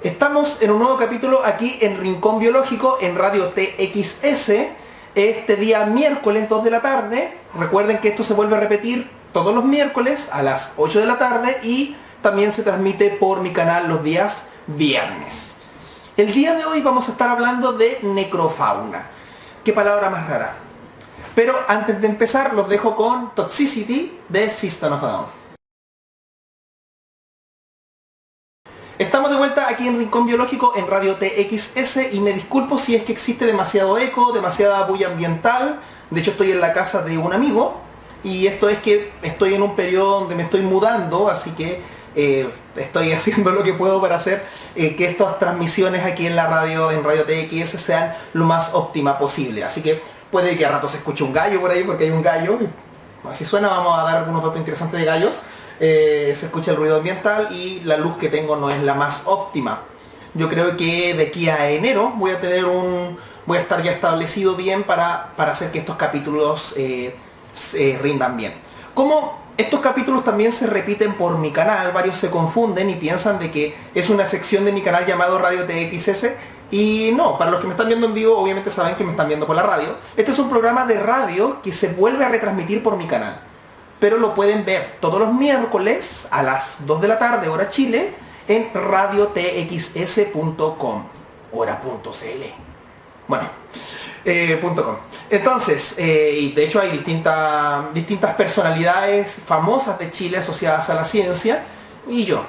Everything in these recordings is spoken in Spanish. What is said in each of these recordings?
Estamos en un nuevo capítulo aquí en Rincón Biológico en Radio TXS, este día miércoles 2 de la tarde. Recuerden que esto se vuelve a repetir todos los miércoles a las 8 de la tarde y también se transmite por mi canal los días viernes. El día de hoy vamos a estar hablando de necrofauna. Qué palabra más rara. Pero antes de empezar los dejo con Toxicity de System of a Down. Estamos de vuelta aquí en Rincón Biológico en Radio TXS y me disculpo si es que existe demasiado eco, demasiada bulla ambiental. De hecho estoy en la casa de un amigo y esto es que estoy en un periodo donde me estoy mudando, así que estoy haciendo lo que puedo para hacer que estas transmisiones aquí en la radio, en Radio TXS, sean lo más óptima posible. Así que puede que a rato se escuche un gallo por ahí porque hay un gallo. Si suena, vamos a dar algunos datos interesantes de gallos. Se escucha el ruido ambiental y la luz que tengo no es la más óptima. Yo creo que de aquí a enero voy a estar ya establecido bien para hacer que estos capítulos rindan bien. Como estos capítulos también se repiten por mi canal, varios se confunden y piensan de que es una sección de mi canal llamado Radio TXS. Y no, para los que me están viendo en vivo, obviamente saben que me están viendo por la radio. Este es un programa de radio que se vuelve a retransmitir por mi canal. Pero lo pueden ver todos los miércoles a las 2 de la tarde, hora Chile, en radiotxs.com, hora.cl. Bueno, .com. Entonces, y de hecho hay distintas personalidades famosas de Chile asociadas a la ciencia, y yo.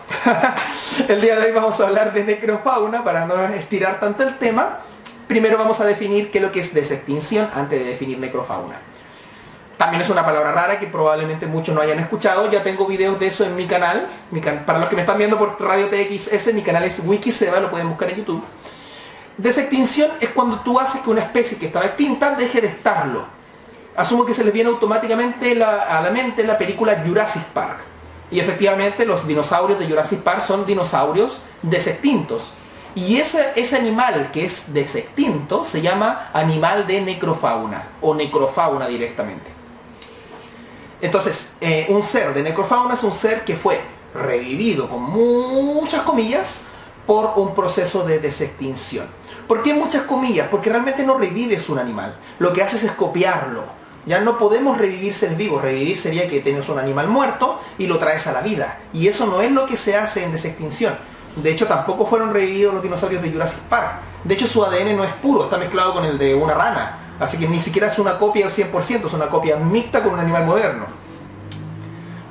El día de hoy vamos a hablar de necrofauna, para no estirar tanto el tema. Primero vamos a definir qué es lo que es desextinción antes de definir necrofauna. También es una palabra rara que probablemente muchos no hayan escuchado. Ya tengo videos de eso en mi canal. Para los que me están viendo por Radio TXS, mi canal es Wikiseba, lo pueden buscar en YouTube. Desextinción es cuando tú haces que una especie que estaba extinta deje de estarlo. Asumo que se les viene automáticamente a la mente la película Jurassic Park. Y efectivamente los dinosaurios de Jurassic Park son dinosaurios desextintos. Y ese animal que es desextinto se llama animal de necrofauna o necrofauna directamente. Entonces, un ser de necrofauna es un ser que fue revivido, con muchas comillas, por un proceso de desextinción. ¿Por qué muchas comillas? Porque realmente no revives un animal. Lo que haces es copiarlo. Ya no podemos revivir seres vivos. Revivir sería que tienes un animal muerto y lo traes a la vida. Y eso no es lo que se hace en desextinción. De hecho, tampoco fueron revividos los dinosaurios de Jurassic Park. De hecho, su ADN no es puro, está mezclado con el de una rana. Así que ni siquiera es una copia al 100%, es una copia mixta con un animal moderno.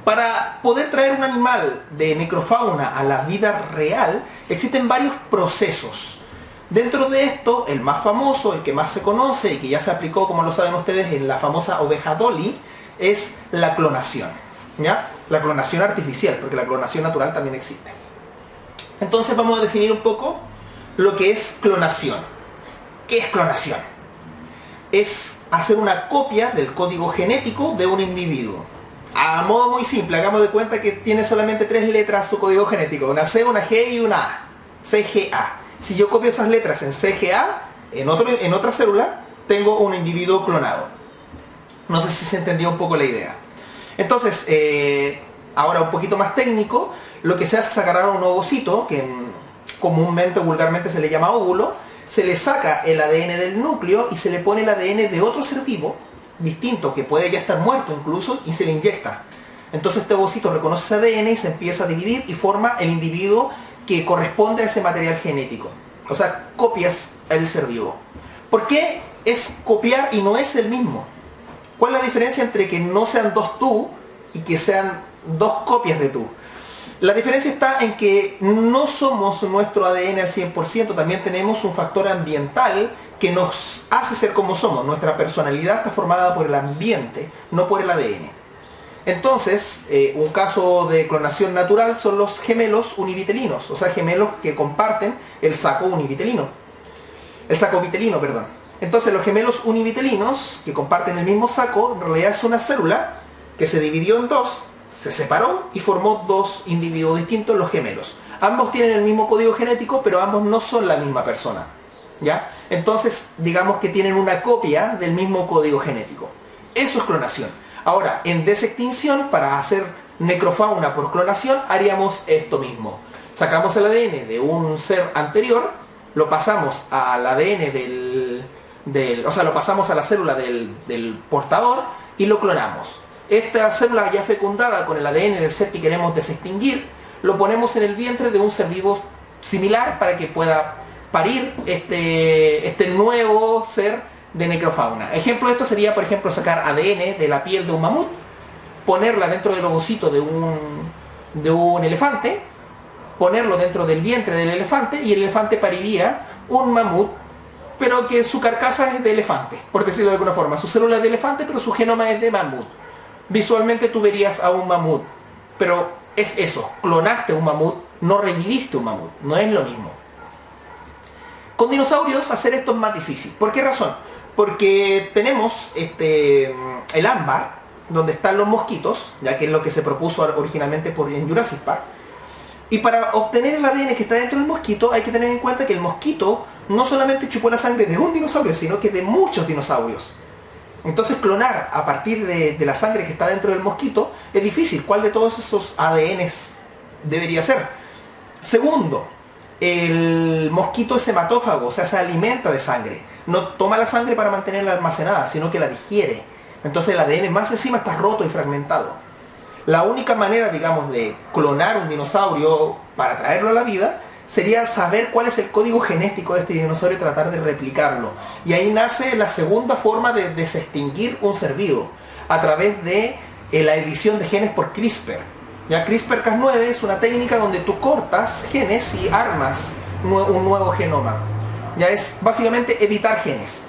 Para poder traer un animal de necrofauna a la vida real, existen varios procesos. Dentro de esto, el más famoso, el que más se conoce y que ya se aplicó, como lo saben ustedes, en la famosa oveja Dolly, es la clonación. ¿Ya? La clonación artificial, porque la clonación natural también existe. Entonces vamos a definir un poco lo que es clonación. ¿Qué es clonación? Es hacer una copia del código genético de un individuo. A modo muy simple, hagamos de cuenta que tiene solamente 3 letras su código genético, una C, una G y una A. CGA. Si yo copio esas letras en CGA, en otra célula, tengo un individuo clonado. No sé si se entendió un poco la idea. Entonces, ahora un poquito más técnico, lo que se hace es agarrar a un ovocito, que comúnmente, vulgarmente se le llama óvulo, se le saca el ADN del núcleo y se le pone el ADN de otro ser vivo, distinto, que puede ya estar muerto incluso, y se le inyecta. Entonces este ovocito reconoce ese ADN y se empieza a dividir y forma el individuo que corresponde a ese material genético. O sea, copias el ser vivo. ¿Por qué es copiar y no es el mismo? ¿Cuál es la diferencia entre que no sean dos tú y que sean dos copias de tú? La diferencia está en que no somos nuestro ADN al 100%, también tenemos un factor ambiental que nos hace ser como somos. Nuestra personalidad está formada por el ambiente, no por el ADN. Entonces, un caso de clonación natural son los gemelos univitelinos, o sea, gemelos que comparten el saco univitelino. El saco vitelino, perdón. Entonces, los gemelos univitelinos, que comparten el mismo saco, en realidad es una célula que se dividió en dos, se separó y formó dos individuos distintos, los gemelos. Ambos tienen el mismo código genético, pero ambos no son la misma persona. ¿Ya? Entonces, digamos que tienen una copia del mismo código genético. Eso es clonación. Ahora, en desextinción, para hacer necrofauna por clonación, haríamos esto mismo. Sacamos el ADN de un ser anterior, lo pasamos al ADN o sea, lo pasamos a la célula del portador y lo clonamos. Esta célula ya fecundada con el ADN del ser que queremos desextinguir, lo ponemos en el vientre de un ser vivo similar para que pueda parir este nuevo ser de necrofauna. Ejemplo de esto sería, por ejemplo, sacar ADN de la piel de un mamut, ponerla dentro del ovocito de un elefante, ponerlo dentro del vientre del elefante y el elefante pariría un mamut, pero que su carcasa es de elefante, por decirlo de alguna forma. Su célula es de elefante, pero su genoma es de mamut. Visualmente tú verías a un mamut, pero es eso, clonaste un mamut, no reviviste un mamut, no es lo mismo. Con dinosaurios hacer esto es más difícil. ¿Por qué razón? Porque tenemos el ámbar, donde están los mosquitos, ya que es lo que se propuso originalmente en Jurassic Park. Y para obtener el ADN que está dentro del mosquito hay que tener en cuenta que el mosquito no solamente chupó la sangre de un dinosaurio, sino que de muchos dinosaurios. Entonces clonar a partir de la sangre que está dentro del mosquito es difícil. ¿Cuál de todos esos ADNs debería ser? Segundo, el mosquito es hematófago, o sea, se alimenta de sangre. No toma la sangre para mantenerla almacenada, sino que la digiere. Entonces el ADN más encima está roto y fragmentado. La única manera, digamos, de clonar un dinosaurio para traerlo a la vida sería saber cuál es el código genético de este dinosaurio y tratar de replicarlo. Y ahí nace la segunda forma de desextinguir un ser vivo, a través de la edición de genes por CRISPR. Ya CRISPR-Cas9 es una técnica donde tú cortas genes y armas un nuevo genoma. Ya es básicamente editar genes.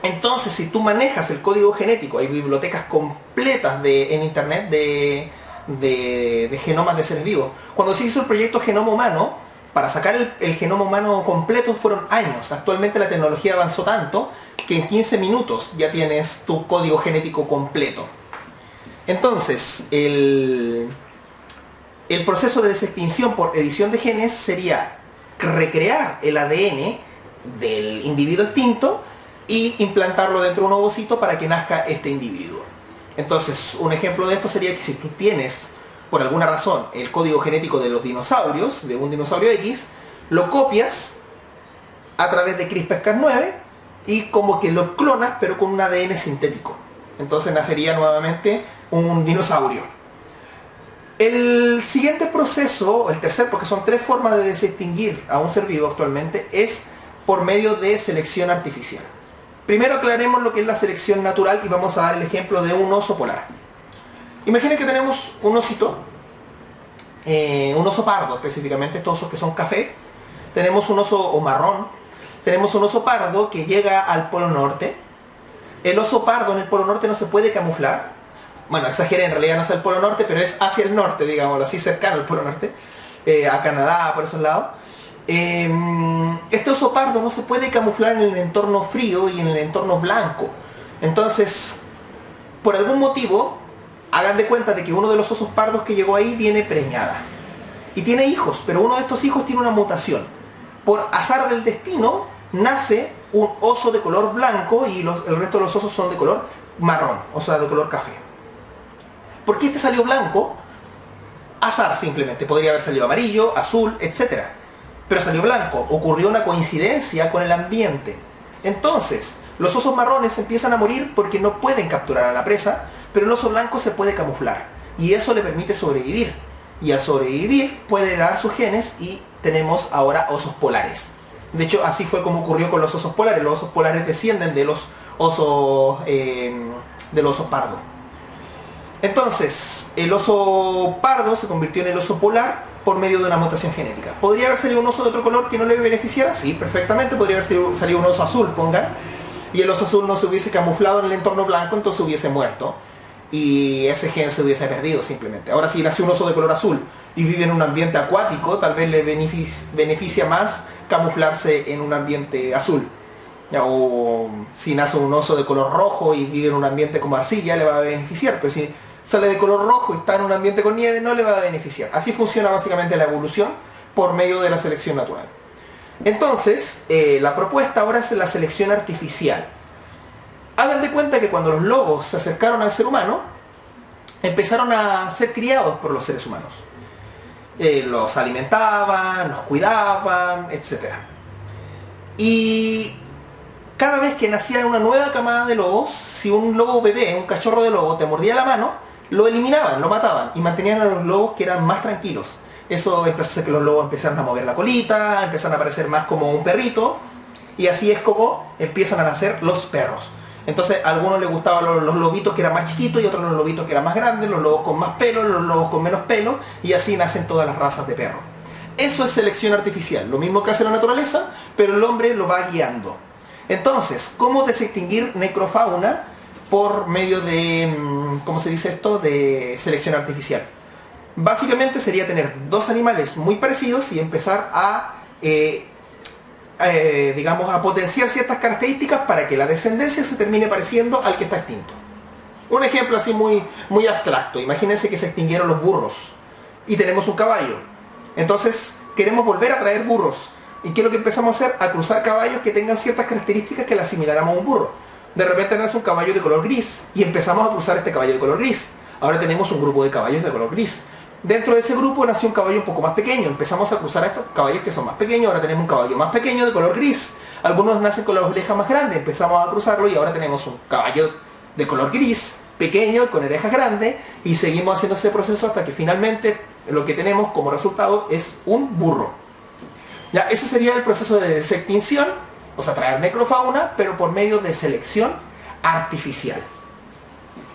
Entonces, si tú manejas el código genético, hay bibliotecas completas en internet de genomas de seres vivos. Cuando se hizo el proyecto Genoma Humano, para sacar el genoma humano completo fueron años. Actualmente la tecnología avanzó tanto que en 15 minutos ya tienes tu código genético completo. Entonces, el proceso de desextinción por edición de genes sería recrear el ADN del individuo extinto y implantarlo dentro de un ovocito para que nazca este individuo. Entonces, un ejemplo de esto sería que si tú tienes, por alguna razón, el código genético de los dinosaurios, de un dinosaurio X, lo copias a través de CRISPR-Cas9 y como que lo clonas, pero con un ADN sintético. Entonces nacería nuevamente un dinosaurio. El siguiente proceso, el tercer, porque son tres formas de desextinguir a un ser vivo actualmente, es por medio de selección artificial. Primero aclaremos lo que es la selección natural y vamos a dar el ejemplo de un oso polar. Imaginen que tenemos un osito, un oso pardo específicamente, estos osos que son café. Tenemos un oso o marrón, tenemos un oso pardo que llega al Polo Norte. El oso pardo en el Polo Norte no se puede camuflar. Bueno, exageré, en realidad no es el Polo Norte, pero es hacia el norte, digámoslo así, cercano al Polo Norte, a Canadá, por esos lados. Este oso pardo no se puede camuflar en el entorno frío y en el entorno blanco. Entonces, por algún motivo, hagan de cuenta de que uno de los osos pardos que llegó ahí viene preñada. Y tiene hijos, pero uno de estos hijos tiene una mutación. Por azar del destino, nace un oso de color blanco y el resto de los osos son de color marrón, o sea, de color café. ¿Por qué este salió blanco? Azar simplemente, podría haber salido amarillo, azul, etc. Pero salió blanco, ocurrió una coincidencia con el ambiente. Entonces, los osos marrones empiezan a morir porque no pueden capturar a la presa, pero el oso blanco se puede camuflar y eso le permite sobrevivir. Y al sobrevivir puede heredar sus genes y tenemos ahora osos polares. De hecho, así fue como ocurrió con los osos polares. Los osos polares descienden de los osos pardo. Entonces, el oso pardo se convirtió en el oso polar por medio de una mutación genética. ¿Podría haber salido un oso de otro color que no le beneficiara? Sí, perfectamente. Podría haber salido un oso azul, pongan. Y el oso azul no se hubiese camuflado en el entorno blanco, entonces hubiese muerto. Y ese gen se hubiese perdido simplemente. Ahora, si nació un oso de color azul y vive en un ambiente acuático, tal vez le beneficia más camuflarse en un ambiente azul. O si nace un oso de color rojo y vive en un ambiente como arcilla, le va a beneficiar. Pero si sale de color rojo y está en un ambiente con nieve, no le va a beneficiar. Así funciona básicamente la evolución por medio de la selección natural. Entonces, la propuesta ahora es la selección artificial. Hagan de cuenta que cuando los lobos se acercaron al ser humano, empezaron a ser criados por los seres humanos. Los alimentaban, los cuidaban, etc. Y cada vez que nacía una nueva camada de lobos, si un lobo bebé, un cachorro de lobo, te mordía la mano, lo eliminaban, lo mataban y mantenían a los lobos que eran más tranquilos. Eso empezó a hacer que los lobos empezaran a mover la colita, empezaron a parecer más como un perrito, y así es como empiezan a nacer los perros. Entonces a algunos les gustaban los lobitos que eran más chiquitos y otros los lobitos que eran más grandes, los lobos con más pelo, los lobos con menos pelo, y así nacen todas las razas de perros. Eso es selección artificial, lo mismo que hace la naturaleza, pero el hombre lo va guiando. Entonces, ¿cómo desextinguir necrofauna por medio de, ¿cómo se dice esto?, de selección artificial? Básicamente sería tener dos animales muy parecidos y empezar a digamos, a potenciar ciertas características para que la descendencia se termine pareciendo al que está extinto. Un ejemplo así muy abstracto. Imagínense que se extinguieron los burros y tenemos un caballo. Entonces queremos volver a traer burros. ¿Y qué es lo que empezamos a hacer? A cruzar caballos que tengan ciertas características que la asimiláramos a un burro. De repente nace un caballo de color gris y empezamos a cruzar este caballo de color gris. Ahora tenemos un grupo de caballos de color gris. Dentro de ese grupo nació un caballo un poco más pequeño. Empezamos a cruzar a estos caballos que son más pequeños. Ahora tenemos un caballo más pequeño de color gris. Algunos nacen con las orejas más grandes. Empezamos a cruzarlo y ahora tenemos un caballo de color gris, pequeño, con orejas grandes. Y seguimos haciendo ese proceso hasta que finalmente lo que tenemos como resultado es un burro. Ya, ese sería el proceso de desextinción. O sea, traer necrofauna, pero por medio de selección artificial.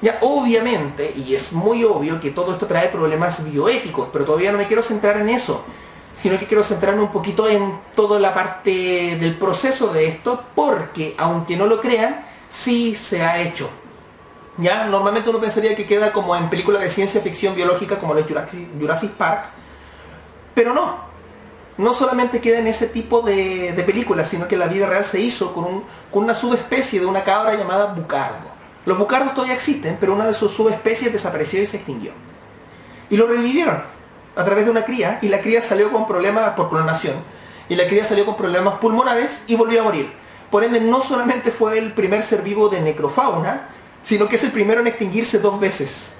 Ya, obviamente, y es muy obvio que todo esto trae problemas bioéticos, pero todavía no me quiero centrar en eso, sino que quiero centrarme un poquito en toda la parte del proceso de esto, porque, aunque no lo crean, sí se ha hecho. Ya, normalmente uno pensaría que queda como en películas de ciencia ficción biológica, como los Jurassic Park, pero no. No solamente queda en ese tipo de películas, sino que en la vida real se hizo con una subespecie de una cabra llamada bucardo. Los bucardos todavía existen, pero una de sus subespecies desapareció y se extinguió. Y lo revivieron a través de una cría, y la cría salió con problemas por clonación. Y la cría salió con problemas pulmonares y volvió a morir. Por ende, no solamente fue el primer ser vivo de necrofauna, sino que es el primero en extinguirse 2 veces.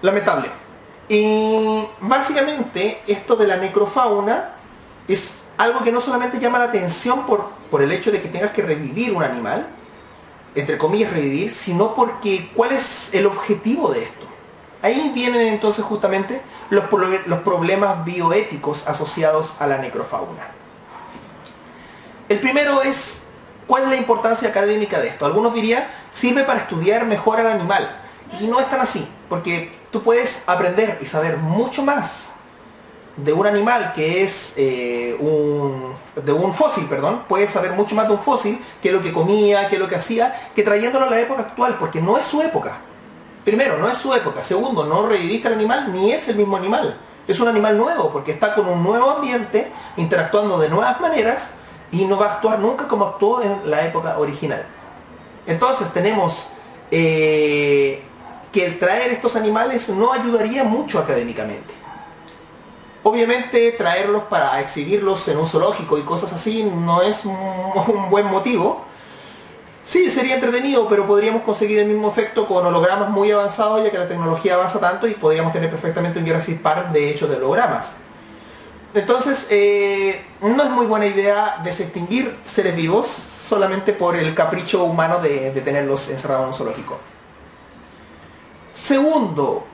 Lamentable. Y básicamente esto de la necrofauna es algo que no solamente llama la atención por el hecho de que tengas que revivir un animal, entre comillas revivir, sino porque ¿cuál es el objetivo de esto? Ahí vienen entonces justamente los problemas bioéticos asociados a la necrofauna. El primero es, ¿cuál es la importancia académica de esto? Algunos dirían, sirve para estudiar mejor al animal. Y no es tan así, porque tú puedes aprender y saber mucho más de un animal que es de un fósil, perdón, puedes saber mucho más de un fósil, qué es lo que comía, qué es lo que hacía, que trayéndolo a la época actual, porque no es su época. Primero, no es su época. Segundo, no reviviste al animal, ni es el mismo animal. Es un animal nuevo, porque está con un nuevo ambiente, interactuando de nuevas maneras, y no va a actuar nunca como actuó en la época original. Entonces tenemos que el traer estos animales no ayudaría mucho académicamente. Obviamente traerlos para exhibirlos en un zoológico y cosas así no es un buen motivo. Sí, sería entretenido, pero podríamos conseguir el mismo efecto con hologramas muy avanzados, ya que la tecnología avanza tanto y podríamos tener perfectamente un Jurassic Park de hecho de hologramas. Entonces, no es muy buena idea desextinguir seres vivos solamente por el capricho humano de tenerlos encerrados en un zoológico. Segundo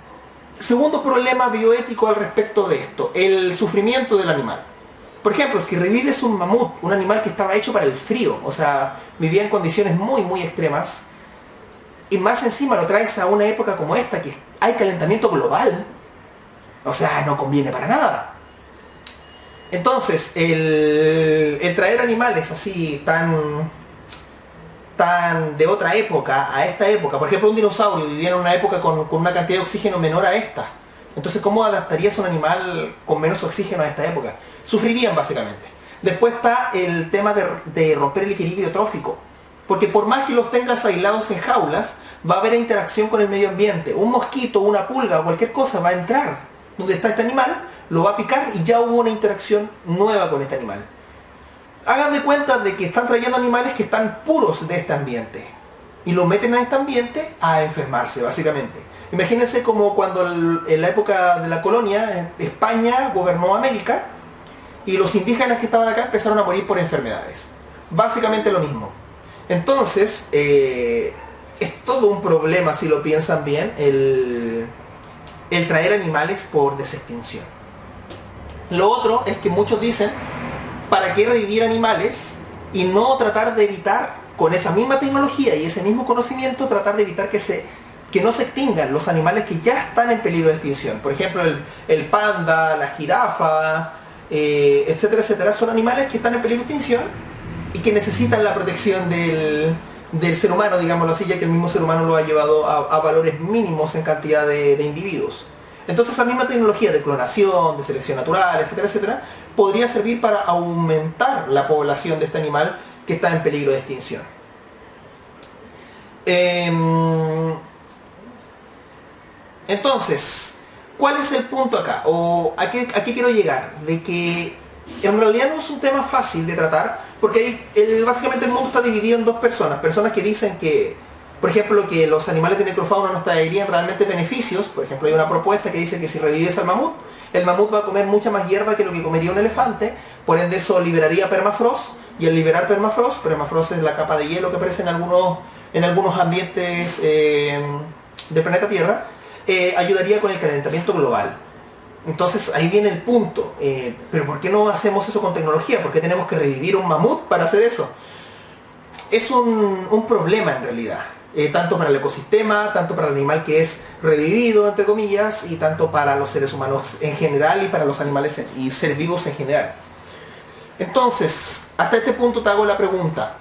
problema bioético al respecto de esto, el sufrimiento del animal. Por ejemplo, si revives un mamut, un animal que estaba hecho para el frío, o sea, vivía en condiciones muy extremas, y más encima lo traes a una época como esta, que hay calentamiento global, o sea, no conviene para nada. Entonces, el traer animales así tan de otra época a esta época, por ejemplo un dinosaurio vivía en una época con una cantidad de oxígeno menor a esta, entonces ¿cómo adaptarías un animal con menos oxígeno a esta época? Sufrirían básicamente. Después está el tema de romper el equilibrio trófico, porque por más que los tengas aislados en jaulas, va a haber interacción con el medio ambiente. Un mosquito, una pulga o cualquier cosa va a entrar donde está este animal, lo va a picar y ya hubo una interacción nueva con este animal. Hagan de cuenta de que están trayendo animales que están puros de este ambiente. y lo meten a este ambiente a enfermarse, básicamente. Imagínense como cuando en la época de la colonia, España gobernó América, y los indígenas que estaban acá empezaron a morir por enfermedades. Básicamente lo mismo. Entonces, es todo un problema, si lo piensan bien, el traer animales por desextinción. Lo otro es que muchos dicen, ¿para qué revivir animales y no tratar de evitar, con esa misma tecnología y ese mismo conocimiento, tratar de evitar que no se extingan los animales que ya están en peligro de extinción? Por ejemplo, el panda, la jirafa, etcétera, etcétera, son animales que están en peligro de extinción y que necesitan la protección del ser humano, digámoslo así, ya que el mismo ser humano lo ha llevado a valores mínimos en cantidad de individuos. Entonces esa misma tecnología de clonación, de selección natural, etcétera, etcétera, podría servir para aumentar la población de este animal que está en peligro de extinción. Entonces, ¿cuál es el punto acá? ¿O a qué quiero llegar? De que en realidad no es un tema fácil de tratar, porque básicamente el mundo está dividido en dos personas. Personas que dicen que, por ejemplo, que los animales de necrofauna nos traerían realmente beneficios. Por ejemplo, hay una propuesta que dice que si revives al mamut, el mamut va a comer mucha más hierba que lo que comería un elefante, por ende eso liberaría permafrost, y al liberar permafrost es la capa de hielo que aparece en algunos ambientes del planeta Tierra, ayudaría con el calentamiento global. Entonces ahí viene el punto, pero ¿por qué no hacemos eso con tecnología? ¿Por qué tenemos que revivir un mamut para hacer eso? Es un problema en realidad, tanto para el ecosistema, tanto para el animal que es revivido, entre comillas, y tanto para los seres humanos en general y para los animales y seres vivos en general. Entonces, hasta este punto te hago la pregunta,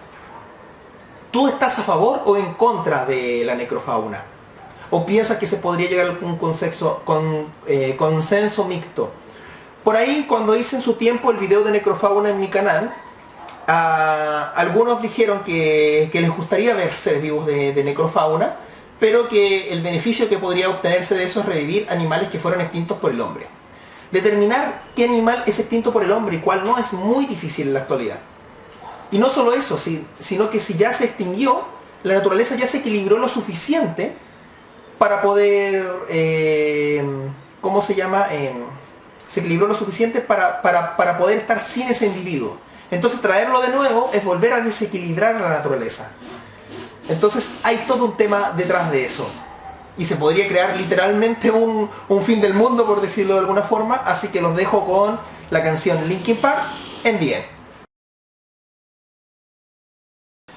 ¿tú estás a favor o en contra de la necrofauna? ¿O piensas que se podría llegar a un consenso mixto? Por ahí, cuando hice en su tiempo el video de necrofauna en mi canal, algunos dijeron que les gustaría ver seres vivos de necrofauna, pero que el beneficio que podría obtenerse de eso es revivir animales que fueron extintos por el hombre. Determinar qué animal es extinto por el hombre y cuál no es muy difícil en la actualidad. Y no solo eso, sino que si ya se extinguió, la naturaleza ya se equilibró lo suficiente para poder, ¿cómo se llama? Se equilibró lo suficiente para poder estar sin ese individuo. Entonces traerlo de nuevo es volver a desequilibrar la naturaleza. Entonces hay todo un tema detrás de eso. Y se podría crear literalmente un fin del mundo, por decirlo de alguna forma. Así que los dejo con la canción Linkin Park, en The End.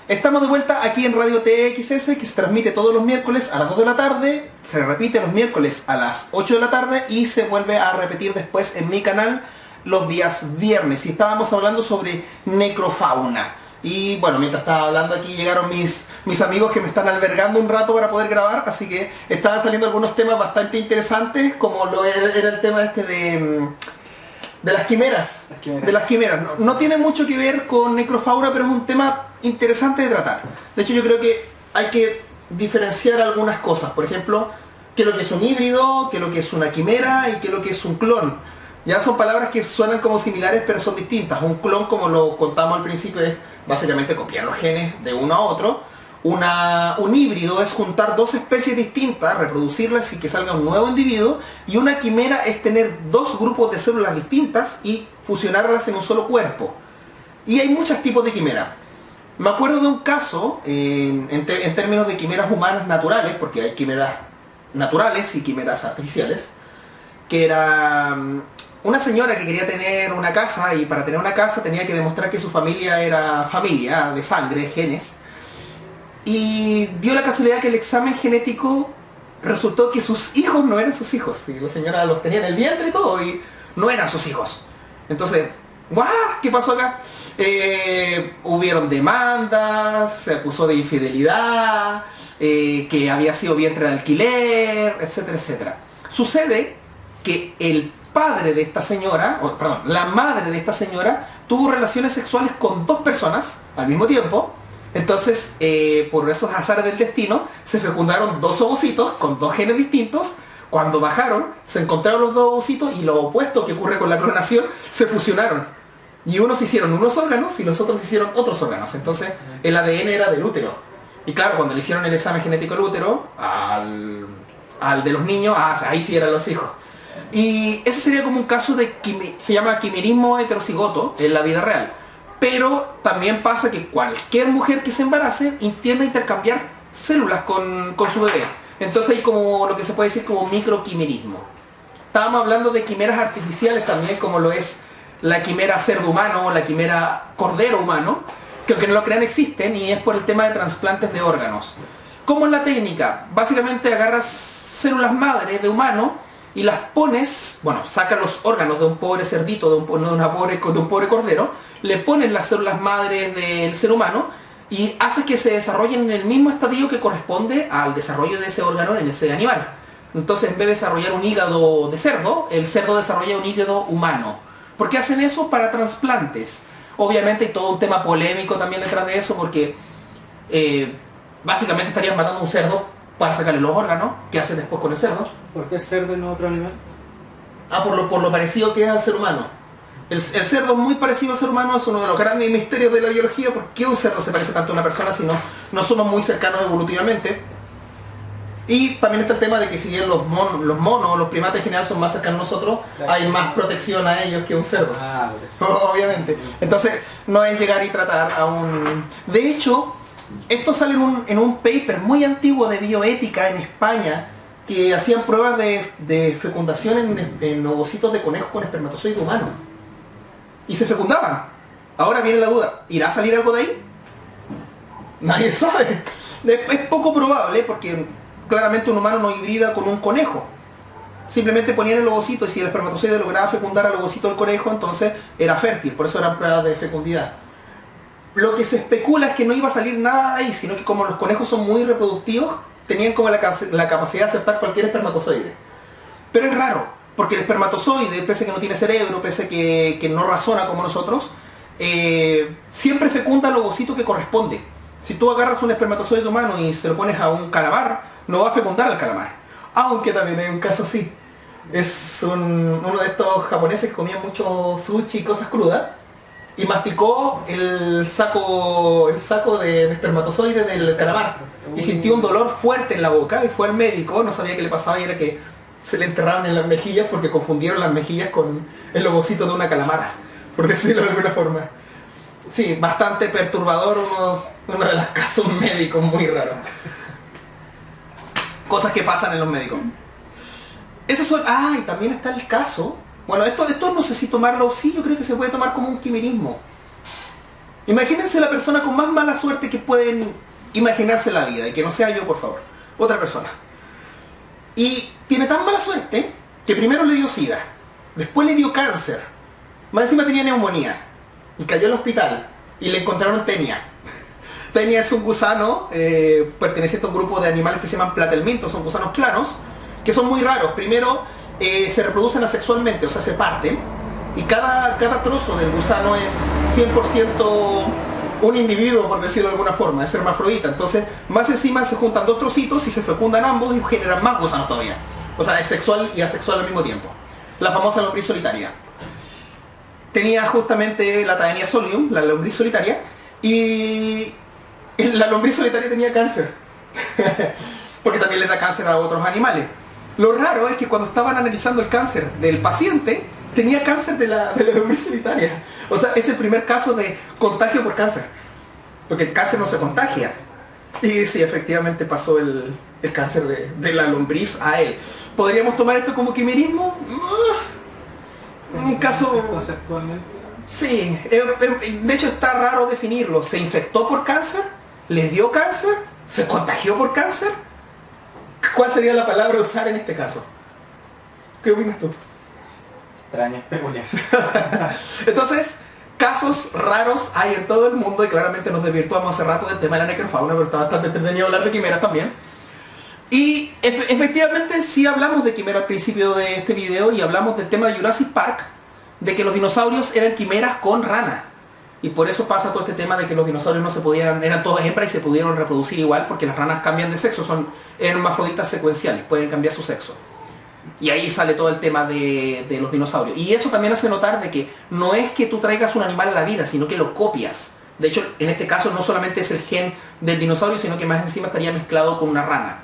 Estamos de vuelta aquí en Radio TXS, que se transmite todos los miércoles a las 2 de la tarde, se repite los miércoles a las 8 de la tarde y se vuelve a repetir después en mi canal los días viernes. Y estábamos hablando sobre necrofauna. Y bueno, mientras estaba hablando aquí llegaron mis amigos que me están albergando un rato para poder grabar, así que estaban saliendo algunos temas bastante interesantes, como era el tema este de las quimeras. De las quimeras. No tiene mucho que ver con necrofauna, pero es un tema interesante de tratar. De hecho, yo creo que hay que diferenciar algunas cosas. Por ejemplo, qué es lo que es un híbrido, qué es lo que es una quimera y qué es lo que es un clon. Ya son palabras que suenan como similares, pero son distintas. Un clon, como lo contamos al principio, es básicamente copiar los genes de uno a otro. Un híbrido es juntar dos especies distintas, reproducirlas y que salga un nuevo individuo. Y una quimera es tener dos grupos de células distintas y fusionarlas en un solo cuerpo. Y hay muchos tipos de quimera. Me acuerdo de un caso, en términos de quimeras humanas naturales, porque hay quimeras naturales y quimeras artificiales, que era una señora que quería tener una casa, y para tener una casa tenía que demostrar que su familia era familia de sangre, genes. Y dio la casualidad que el examen genético resultó que sus hijos no eran sus hijos. Y la señora los tenía en el vientre y todo, y no eran sus hijos. Entonces, ¡guau! ¿Qué pasó acá? Hubieron demandas, se acusó de infidelidad, que había sido vientre de alquiler, etcétera, etcétera. Sucede que el padre de esta señora, la madre de esta señora, tuvo relaciones sexuales con dos personas al mismo tiempo. Entonces, por esos azares del destino, se fecundaron dos ovocitos con dos genes distintos. Cuando bajaron, se encontraron los dos ovocitos y lo opuesto que ocurre con la clonación, se fusionaron. Y unos hicieron unos órganos y los otros hicieron otros órganos. Entonces, el ADN era del útero. Y claro, cuando le hicieron el examen genético del útero, al de los niños, ahí sí eran los hijos. Y ese sería como un caso de, se llama quimerismo heterocigoto en la vida real. Pero también pasa que cualquier mujer que se embarace tiende a intercambiar células con su bebé. Entonces hay como lo que se puede decir como microquimerismo. Estábamos hablando de quimeras artificiales también, como lo es la quimera cerdo humano o la quimera cordero humano, que aunque no lo crean existen, y es por el tema de trasplantes de órganos. ¿Cómo es la técnica? Básicamente agarras células madre de humano y las pones, bueno, sacas los órganos de un pobre cerdito, de un pobre cordero, le pones las células madre del ser humano y hace que se desarrollen en el mismo estadio que corresponde al desarrollo de ese órgano en ese animal. Entonces, en vez de desarrollar un hígado de cerdo, el cerdo desarrolla un hígado humano. ¿Por qué hacen eso? Para trasplantes. Obviamente hay todo un tema polémico también detrás de eso, porque básicamente estarías matando a un cerdo para sacarle los órganos. ¿Qué haces después con el cerdo? ¿Por qué el cerdo y no otro animal? Por lo parecido que es al ser humano. El cerdo es muy parecido al ser humano, es uno de los grandes misterios de la biología. ¿Por qué un cerdo se parece tanto a una persona si no somos muy cercanos evolutivamente? Y también está el tema de que si bien los monos, los primates en general son más cercanos a nosotros, hay más protección a ellos que un cerdo. Obviamente. Entonces, no es llegar y tratar a un... De hecho, esto sale en un paper muy antiguo de bioética en España, que hacían pruebas de fecundación en ovocitos de conejos con espermatozoide humano. Y se fecundaban. Ahora viene la duda, ¿irá a salir algo de ahí? Nadie sabe. Es poco probable porque claramente un humano no hibrida con un conejo. Simplemente ponían el ovocito y si el espermatozoide lograba fecundar al ovocito del conejo, entonces era fértil. Por eso eran pruebas de fecundidad. Lo que se especula es que no iba a salir nada de ahí, sino que como los conejos son muy reproductivos, tenían como la capacidad de aceptar cualquier espermatozoide. Pero es raro, porque el espermatozoide, pese a que no tiene cerebro, pese a que no razona como nosotros, siempre fecunda el ovocito que corresponde. Si tú agarras un espermatozoide humano y se lo pones a un calamar, no va a fecundar al calamar. Aunque también hay un caso así. Es uno de estos japoneses que comían mucho sushi y cosas crudas, y masticó el saco de espermatozoide del calamar y sintió un dolor fuerte en la boca y fue al médico, no sabía qué le pasaba y era que se le enterraban en las mejillas porque confundieron las mejillas con el ovocito de una calamara, por decirlo de alguna forma. Sí, bastante perturbador, uno de los casos médicos muy raros. Cosas que pasan en los médicos. Y también está el caso. Bueno, esto no sé si tomarlo, sí, yo creo que se puede tomar como un quimerismo. Imagínense la persona con más mala suerte que pueden imaginarse la vida, y que no sea yo, por favor, otra persona. Y tiene tan mala suerte que primero le dio SIDA, después le dio cáncer, más encima tenía neumonía, y cayó al hospital, y le encontraron tenia. Tenia es un gusano perteneciente a un grupo de animales que se llaman platelmintos, son gusanos planos, que son muy raros. Primero, se reproducen asexualmente, o sea, se parten, y cada trozo del gusano es 100% un individuo, por decirlo de alguna forma, es hermafrodita. Entonces, más encima se juntan dos trocitos y se fecundan ambos y generan más gusanos todavía. O sea, es sexual y asexual al mismo tiempo. La famosa lombriz solitaria. Tenía justamente la Taenia solium, la lombriz solitaria, y la lombriz solitaria tenía cáncer. Porque también le da cáncer a otros animales. Lo raro es que cuando estaban analizando el cáncer del paciente, tenía cáncer de la lombriz solitaria. O sea, es el primer caso de contagio por cáncer. Porque el cáncer no se contagia. Y sí, efectivamente pasó el cáncer de la lombriz a él. ¿Podríamos tomar esto como quimerismo? Un caso... Conceptualmente. Sí, de hecho está raro definirlo. ¿Se infectó por cáncer? ¿Le dio cáncer? ¿Se contagió por cáncer? ¿Cuál sería la palabra a usar en este caso? ¿Qué opinas tú? Extraño, peculiar. Entonces, casos raros hay en todo el mundo y claramente nos desvirtuamos hace rato del tema de la necrofauna, pero está bastante entretenido hablar de quimeras también. Y efectivamente sí hablamos de quimera al principio de este video y hablamos del tema de Jurassic Park, de que los dinosaurios eran quimeras con rana. Y por eso pasa todo este tema de que los dinosaurios no se podían, eran todos hembras y se pudieron reproducir igual porque las ranas cambian de sexo, son hermafroditas secuenciales, pueden cambiar su sexo. Y ahí sale todo el tema de los dinosaurios. Y eso también hace notar de que no es que tú traigas un animal a la vida, sino que lo copias. De hecho, en este caso no solamente es el gen del dinosaurio, sino que más encima estaría mezclado con una rana.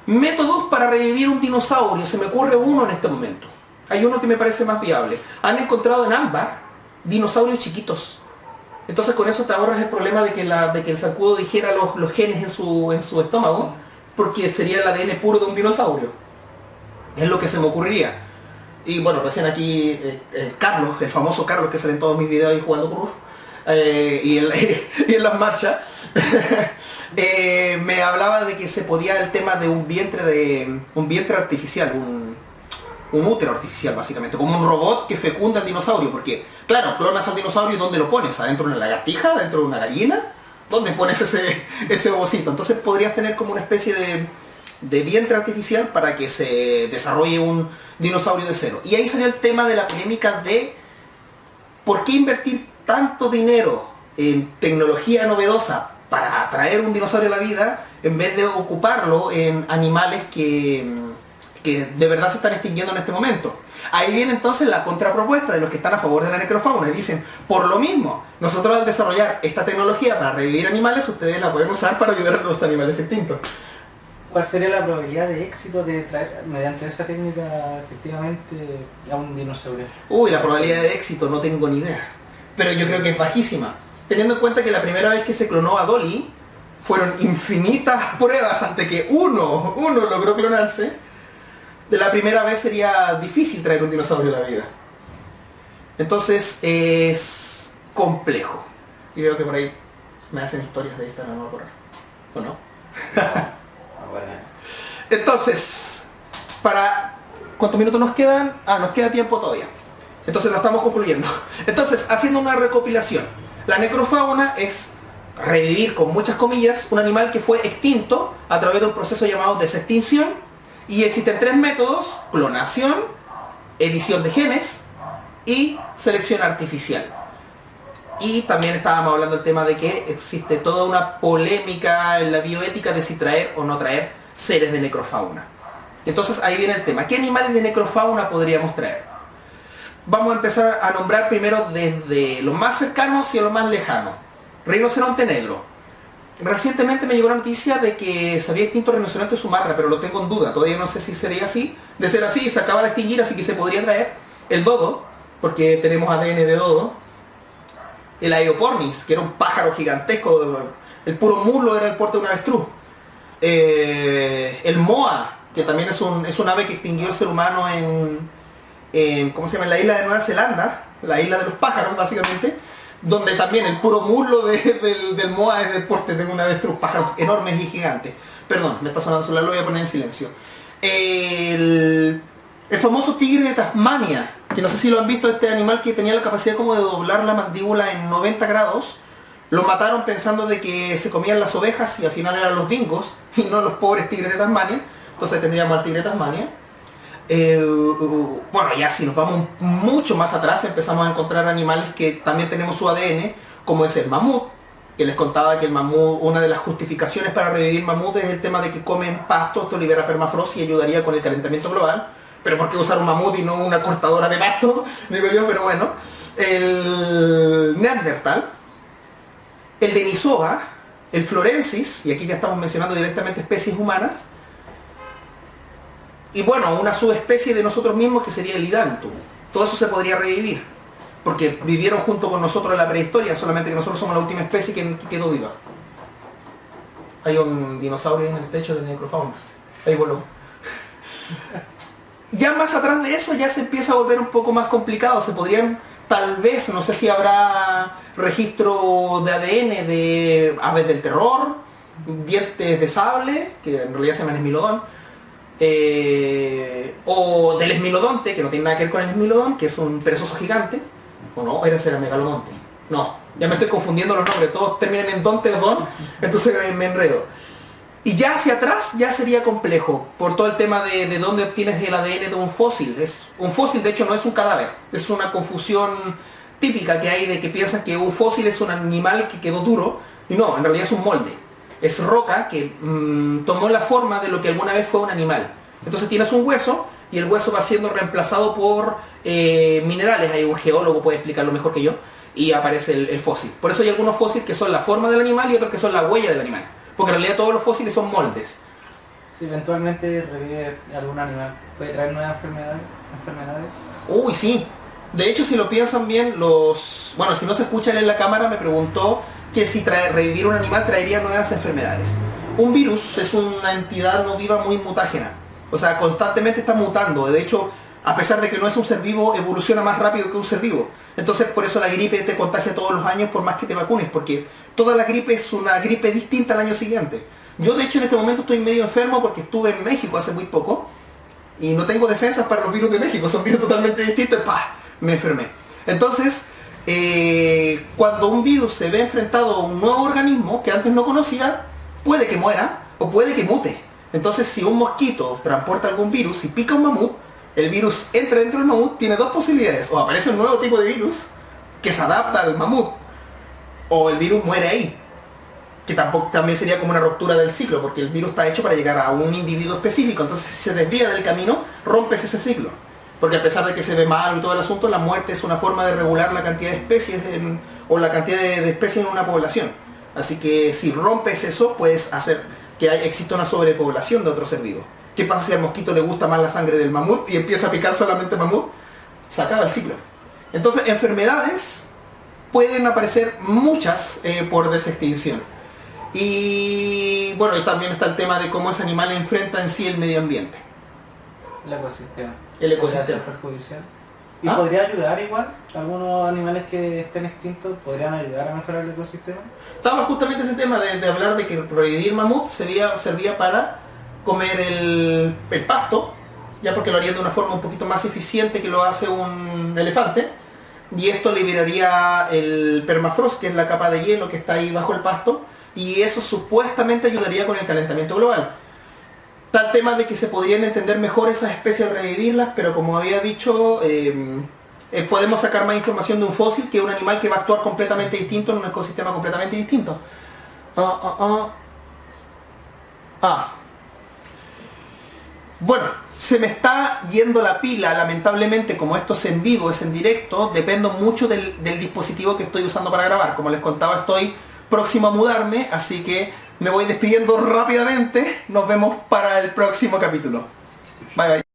Métodos para revivir un dinosaurio, se me ocurre uno en este momento. Hay uno que me parece más viable. Han encontrado en ámbar dinosaurios chiquitos. Entonces con eso te ahorras el problema de que el zancudo dijera los genes en su estómago, porque sería el ADN puro de un dinosaurio. Es lo que se me ocurriría. Y bueno, recién aquí Carlos, el famoso Carlos que sale en todos mis videos ahí jugando Proof, y en las marchas, me hablaba de que se podía el tema de un vientre artificial, un útero artificial básicamente, como un robot que fecunda al dinosaurio, porque claro, clonas al dinosaurio y ¿dónde lo pones? ¿Adentro de una lagartija? ¿Adentro de una gallina? ¿Dónde pones ese ovocito? Entonces podrías tener como una especie de vientre artificial para que se desarrolle un dinosaurio de cero. Y ahí salió el tema de la polémica de ¿por qué invertir tanto dinero en tecnología novedosa para atraer un dinosaurio a la vida en vez de ocuparlo en animales que de verdad se están extinguiendo en este momento? Ahí viene entonces la contrapropuesta de los que están a favor de la necrofauna y dicen, por lo mismo, nosotros al desarrollar esta tecnología para revivir animales, ustedes la pueden usar para ayudar a los animales extintos. ¿Cuál sería la probabilidad de éxito de traer mediante esa técnica efectivamente a un dinosaurio? Uy, la probabilidad de éxito no tengo ni idea, pero yo creo que es bajísima. Teniendo en cuenta que la primera vez que se clonó a Dolly, fueron infinitas pruebas antes que uno logró clonarse. De la primera vez sería difícil traer un dinosaurio a la vida. Entonces es complejo. Y veo que por ahí me hacen historias de Instagram, no me acuerdo. ¿O no? Entonces, ¿cuántos minutos nos quedan? Nos queda tiempo todavía. Entonces lo estamos concluyendo. Entonces, haciendo una recopilación. La necrofauna es revivir, con muchas comillas, un animal que fue extinto a través de un proceso llamado desextinción. Y existen tres métodos: clonación, edición de genes y selección artificial. Y también estábamos hablando del tema de que existe toda una polémica en la bioética de si traer o no traer seres de necrofauna. Entonces ahí viene el tema. ¿Qué animales de necrofauna podríamos traer? Vamos a empezar a nombrar primero desde los más cercanos hacia los más lejanos. Rinoceronte negro. Recientemente me llegó la noticia de que se había extinto el rinoceronte de Sumatra, pero lo tengo en duda. Todavía no sé si sería así. De ser así, se acaba de extinguir, así que se podría traer. El dodo, porque tenemos ADN de dodo. El Aeopornis, que era un pájaro gigantesco. El puro muslo era el porte de un avestruz. El moa, que también es un ave que extinguió el ser humano ¿cómo se llama? En la isla de Nueva Zelanda, la isla de los pájaros básicamente, donde también el puro muslo del moa es del porte de un avestruz, pájaros enormes y gigantes. Perdón, me está sonando el celular, lo voy a poner en silencio. El famoso tigre de Tasmania, que no sé si lo han visto, este animal que tenía la capacidad como de doblar la mandíbula en 90 grados. Lo mataron pensando de que se comían las ovejas y al final eran los dingos y no los pobres tigres de Tasmania. Entonces tendríamos al tigre de Tasmania. Bueno, ya si nos vamos mucho más atrás empezamos a encontrar animales que también tenemos su ADN, como es el mamut, que les contaba que el mamut, una de las justificaciones para revivir mamut es el tema de que comen pasto, esto libera permafrost y ayudaría con el calentamiento global. Pero ¿por qué usar un mamut y no una cortadora de pasto? Digo yo, pero bueno. El Neandertal, el Denisova, el Florensis, y aquí ya estamos mencionando directamente especies humanas, y bueno, una subespecie de nosotros mismos que sería el Hidalgo. Todo eso se podría revivir, porque vivieron junto con nosotros en la prehistoria, solamente que nosotros somos la última especie que quedó viva. Hay un dinosaurio en el techo de necrofauna. Ahí voló. Ya más atrás de eso ya se empieza a volver un poco más complicado. Se podrían, tal vez, no sé si habrá registro de ADN de aves del terror, dientes de sable, que en realidad se llaman esmilodón, o del esmilodonte, que no tiene nada que ver con el esmilodón, que es un perezoso gigante. O no, era megalodonte. No, ya me estoy confundiendo los nombres, todos terminan en donte o don, entonces me enredo. Y ya hacia atrás ya sería complejo, por todo el tema de dónde obtienes el ADN de un fósil. Un fósil de hecho no es un cadáver, es una confusión típica que hay de que piensan que un fósil es un animal que quedó duro, y no, en realidad es un molde. Es roca que tomó la forma de lo que alguna vez fue un animal. Entonces tienes un hueso y el hueso va siendo reemplazado por minerales, hay un geólogo puede explicarlo mejor que yo, y aparece el fósil. Por eso hay algunos fósiles que son la forma del animal y otros que son la huella del animal. Porque en realidad todos los fósiles son moldes. Si eventualmente revive algún animal, ¿puede traer nuevas enfermedades? Uy, sí. De hecho, si lo piensan bien, bueno, si no se escucha él en la cámara, me preguntó que si revivir un animal traería nuevas enfermedades. Un virus es una entidad no viva muy mutágena. O sea, constantemente está mutando. De hecho, a pesar de que no es un ser vivo, evoluciona más rápido que un ser vivo. Entonces, por eso la gripe te contagia todos los años por más que te vacunes, porque toda la gripe es una gripe distinta al año siguiente. Yo, de hecho, en este momento estoy medio enfermo porque estuve en México hace muy poco y no tengo defensas para los virus de México, son virus totalmente distintos, ¡pah! Me enfermé. Entonces, cuando un virus se ve enfrentado a un nuevo organismo que antes no conocía, puede que muera o puede que mute. Entonces, si un mosquito transporta algún virus y pica un mamut, el virus entra dentro del mamut, tiene dos posibilidades. O aparece un nuevo tipo de virus que se adapta al mamut, o el virus muere ahí. Que también sería como una ruptura del ciclo, porque el virus está hecho para llegar a un individuo específico. Entonces, si se desvía del camino, rompes ese ciclo. Porque a pesar de que se ve mal y todo el asunto, la muerte es una forma de regular la cantidad de especies o la cantidad de especies en una población. Así que si rompes eso, puedes hacer que exista una sobrepoblación de otro ser vivo. ¿Qué pasa si al mosquito le gusta más la sangre del mamut y empieza a picar solamente mamut? Se acaba el ciclo. Entonces, enfermedades pueden aparecer muchas por desextinción. Y bueno, y también está el tema de cómo ese animal enfrenta en sí el medio ambiente. El ecosistema. El ecosistema. ¿Podría ser perjudicial? ¿Y ¿Ah? podría ayudar igual? ¿Algunos animales que estén extintos podrían ayudar a mejorar el ecosistema? Estaba justamente ese tema de hablar de que revivir mamut servía para comer el pasto, ya porque lo harían de una forma un poquito más eficiente que lo hace un elefante, y esto liberaría el permafrost, que es la capa de hielo que está ahí bajo el pasto, y eso supuestamente ayudaría con el calentamiento global. Tal tema de que se podrían entender mejor esas especies al revivirlas, pero como había dicho, podemos sacar más información de un fósil que un animal que va a actuar completamente distinto en un ecosistema completamente distinto. Bueno, se me está yendo la pila, lamentablemente, como esto es en vivo, es en directo, dependo mucho del dispositivo que estoy usando para grabar. Como les contaba, estoy próximo a mudarme, así que me voy despidiendo rápidamente. Nos vemos para el próximo capítulo. Bye bye.